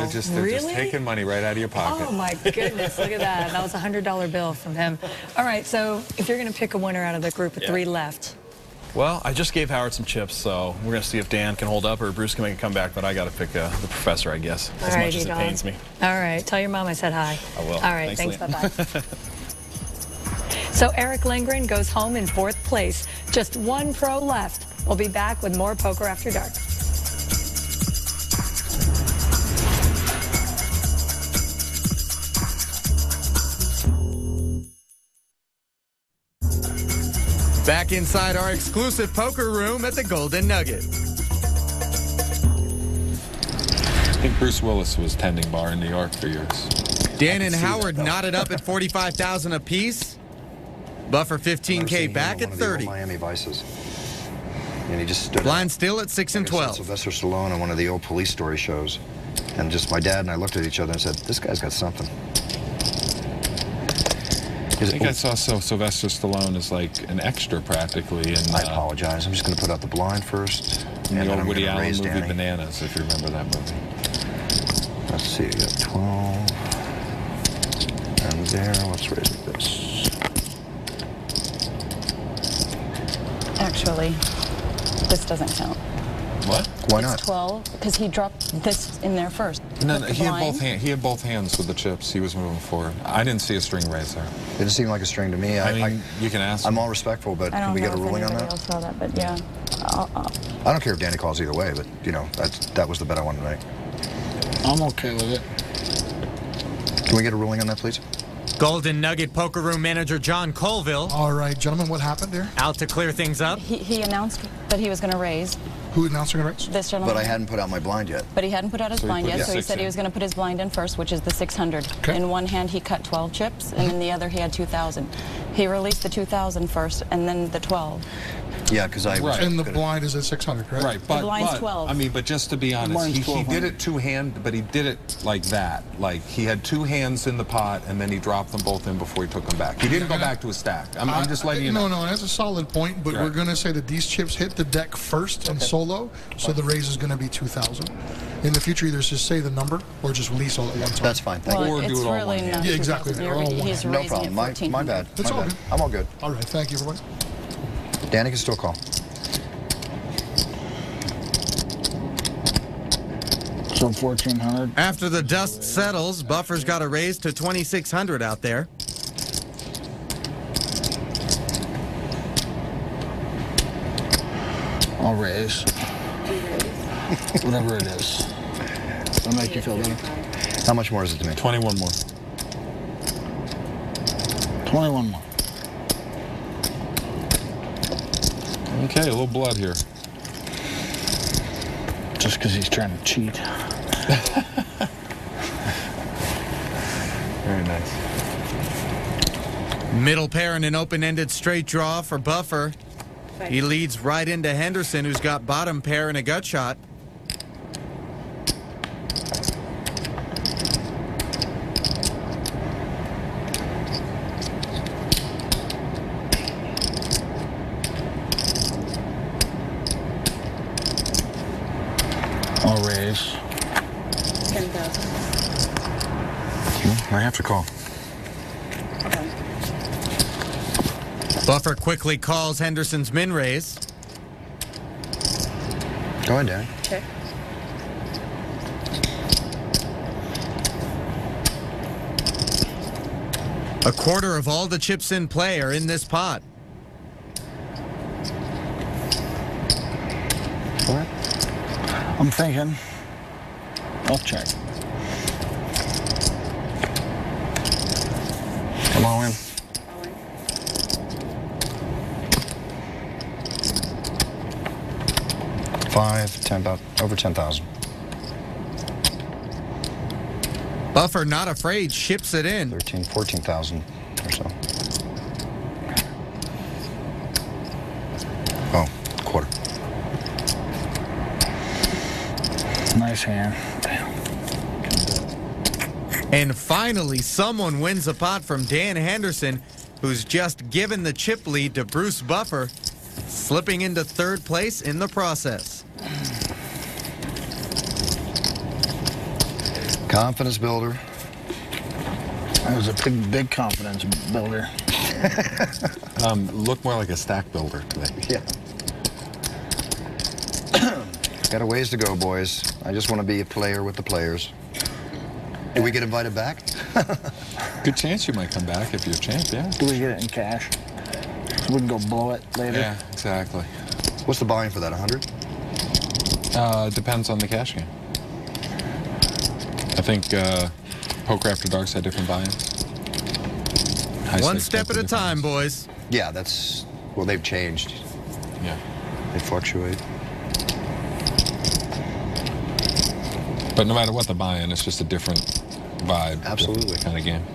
They're just taking money right out of your pocket. Oh, my goodness. Look at that. That was a $100 bill from him. All right, so if you're going to pick a winner out of the group of 3 left. Well, I just gave Howard some chips, so we're going to see if Dan can hold up or Bruce can make a comeback, but I got to pick the professor, I guess, as much as it pains me. All right. Tell your mom I said hi. I will. All right. Thanks. Bye-bye. So Eric Lindgren goes home in 4th place. Just 1 pro left. We'll be back with more Poker After Dark. Back inside our exclusive poker room at the Golden Nugget. I think Bruce Willis was tending bar in New York for years. Dan and Howard knotted up at $45,000 apiece. Buffer 15K back at 30. Miami Vices. And he just stood Blind still at 6 and 12. Sylvester Stallone on one of the old Police Story shows. And just my dad and I looked at each other and said, this guy's got something. I think I saw Sylvester Stallone as like an extra practically. I apologize. I'm just going to put out the blind first. And the old Woody Allen movie Bananas, if you remember that movie. Let's see, you got 12. And there, let's raise this. Actually, this doesn't count. What? Why not? It's 12, because he dropped this in there first. No, he had both hands with the chips. He was moving forward. I didn't see a string raise there. It didn't seem like a string to me. I mean, you can ask. I'm all respectful, but can we get a ruling on that? I don't know if anybody else saw that, but yeah. I don't care if Danny calls either way, but, you know, that was the bet I wanted to make. I'm okay with it. Can we get a ruling on that, please? Golden Nugget poker room manager John Colville. All right, gentlemen, what happened there? Out to clear things up. He announced that he was going to raise. Who announced the raise? This gentleman. But I hadn't put out my blind yet. But he hadn't put out his blind yet, so he said he was going to put his blind in first, which is the 600. Okay. In one hand, he cut 12 chips, and in the other, he had 2,000. He released the 2,000 first, and then the 12. Yeah, because I was... And the blind is at 600, correct? Right, but, the blind's 12. I mean, but just to be honest, he did it two-hand, but he did it like that. Like, he had 2 hands in the pot, and then he dropped them both in before he took them back. He didn't go back to a stack. I'm just letting you know. No, that's a solid point, but we're going to say that these chips hit the deck first and solo, so the raise is going to be 2,000. In the future, either just say the number or just release all at one time. That's fine. Thank you. Well, it's really not. Yeah, exactly. He's No raising problem. it My bad. It's all good. I'm all good. All right, thank you, everybody. Danny can still call. So 1,400. After the dust settles, Buffer's got a raise to 2,600 out there. I'll raise. Whatever it is. That'll make you feel better. How much more is it to me? 21 more. 21 more. Okay, a little blood here. Just because he's trying to cheat. Very nice. Middle pair in an open-ended straight draw for Buffer. He leads right into Henderson, who's got bottom pair and a gut shot. I'll raise. 10,000. I have to call. Okay. Buffer quickly calls Henderson's min raise. Go ahead, Danny. Check. A quarter of all the chips in play are in this pot. What? I'm thinking. I'll check. I'm all in. About over 10,000. Buffer, not afraid, ships it in. 13, 14,000 or so. Oh, quarter. Nice hand. And finally, someone wins a pot from Dan Henderson, who's just given the chip lead to Bruce Buffer, slipping into 3rd place in the process. Confidence builder. That was a big confidence builder. Look more like a stack builder today. Yeah. Got a ways to go, boys. I just want to be a player with the players. Do we get invited back? Good chance you might come back if you're champ, yeah. Do we get it in cash? So we can go blow it later? Yeah, exactly. What's the buy-in for that, 100? Depends on the cash game. I think Poker After Dark's had different buy-ins. One step at a time, boys. Yeah, that's... Well, they've changed. Yeah. They fluctuate. But no matter what the buy-in, it's just a different vibe. Absolutely. Kind of game.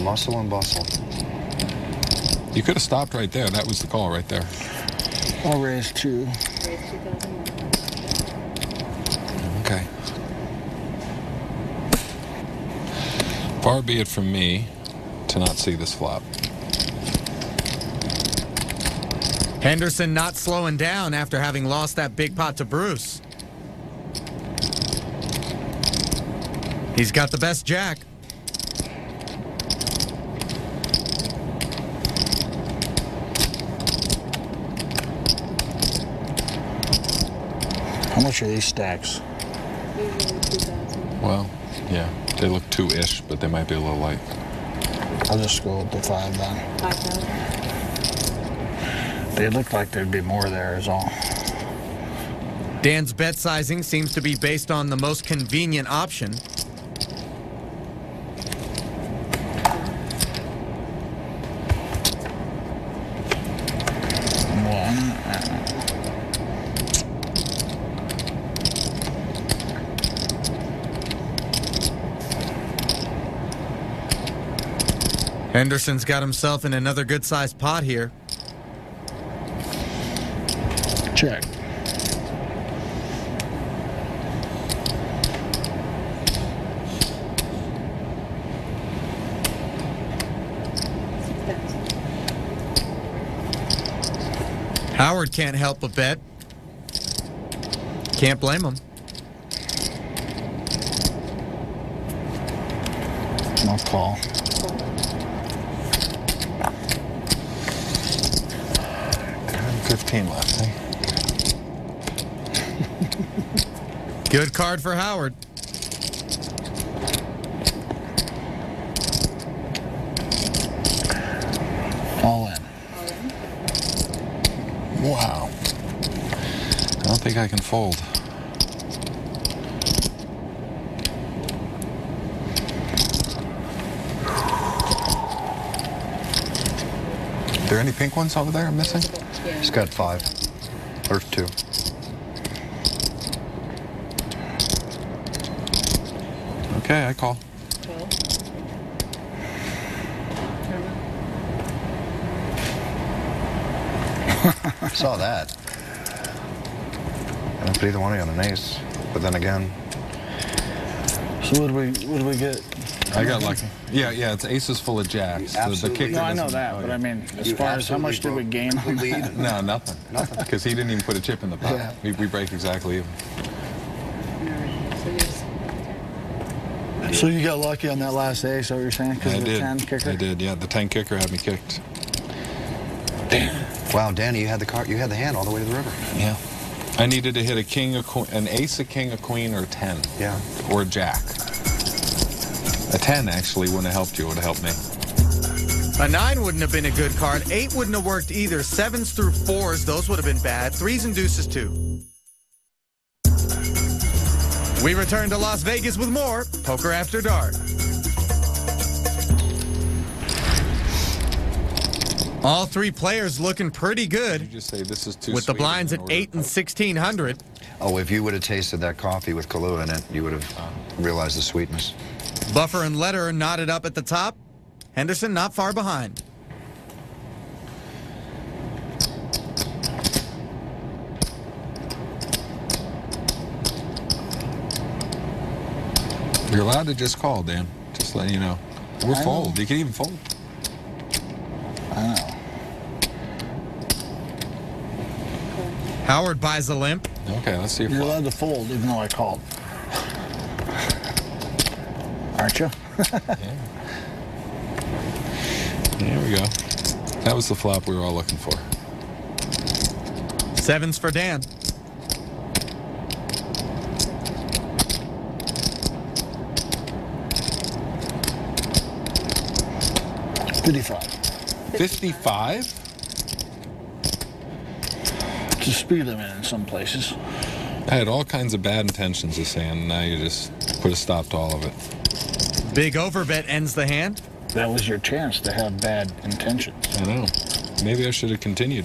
Muscle and bustle. You could have stopped right there. That was the call right there. I'll raise 2. Okay. Far be it from me to not see this flop. Henderson not slowing down after having lost that big pot to Bruce. He's got the best jack. How much are these stacks? Well, yeah, they look 2-ish, but they might be a little light. I'll just go with the 5 then. 5,000. They look like there'd be more there is all. Dan's bet sizing seems to be based on the most convenient option. Henderson's got himself in another good-sized pot here. Check. Howard can't help but bet. Can't blame him. No call. $15 left, eh? Good card for Howard. All in. Wow. I don't think I can fold. Are there any pink ones over there I'm missing? He's got 5. Or 2. Okay, I call. 12. I saw that. I don't put either one of you on an ace. But then again... So what do we get? I got lucky. Yeah, it's aces full of jacks. The kicker No, I know doesn't- that, oh, but yeah. I mean, as far as how much did we gain on that? lead? No, nothing. Nothing. Because he didn't even put a chip in the pot. Yeah. We break exactly even. So you got lucky on that last ace, is that what you're saying? Because I of the did. 10 kicker? I did, yeah. The 10 kicker had me kicked. Wow, Danny, you had the card. You had the hand all the way to the river. Yeah. I needed to hit a king, an ace, a king, a queen, or a 10. Yeah. Or a jack. A 10 actually wouldn't have helped you. It would have helped me. A 9 wouldn't have been a good card. 8 wouldn't have worked either. 7s through 4s, those would have been bad. 3s and deuces too. We return to Las Vegas with more Poker After Dark. All 3 players looking pretty good. You just say this is too with the sweet blinds in at order 8 and to- 1600. Oh, if you would have tasted that coffee with Kahlua in it, you would have realized the sweetness. Buffer and Lederer knotted up at the top. Henderson not far behind. You're allowed to just call, Dan. Just letting you know. We're I know. fold. You can even fold. I know. Howard buys a limp. Okay, let's see if You're allowed to fold, even though I called. aren't you? There we go. That was the flop we were all looking for. Sevens for Dan. $55? It's a speed limit in some places. I had all kinds of bad intentions this hand, and now you just put a stop to all of it. Big overbet ends the hand. That was your chance to have bad intentions. I know. Maybe I should have continued.